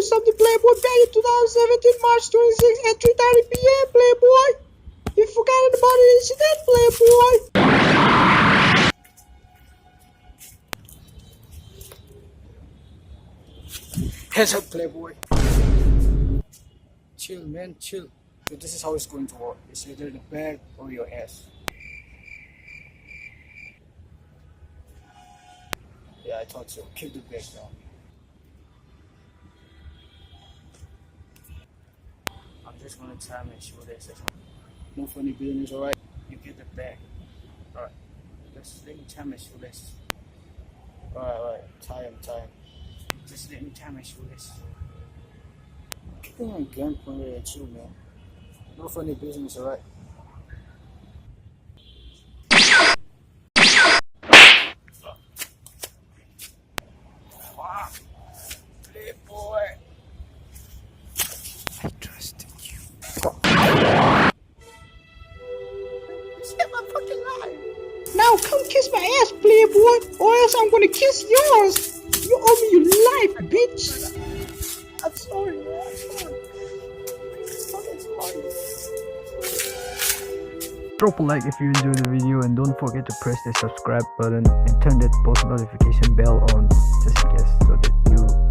something, Playboy. Back in 2017, March 26th at 3:30 p.m., Playboy. You forgot about an incident, Playboy. Heads up, Playboy. Chill, man, chill. So this is how it's going to work. It's either the bag or your ass. Yeah, I thought so. Keep the bag down. I'm just gonna tie my shoelaces. No funny business, alright? You get the bag. Alright. Let me tie my shoelaces. Alright. Tie him. Just let me tie my shoelaces. Keep on gun pointed at you, man. No funny business, alright? Playboy. I trusted you. Save my fucking life. Now come kiss my ass, Playboy, or else I'm gonna kiss yours. You owe me your life, bitch. I'm sorry, man. I'm sorry. Drop a like if you enjoyed the video and don't forget to press the subscribe button and turn that post notification bell on just in case so that you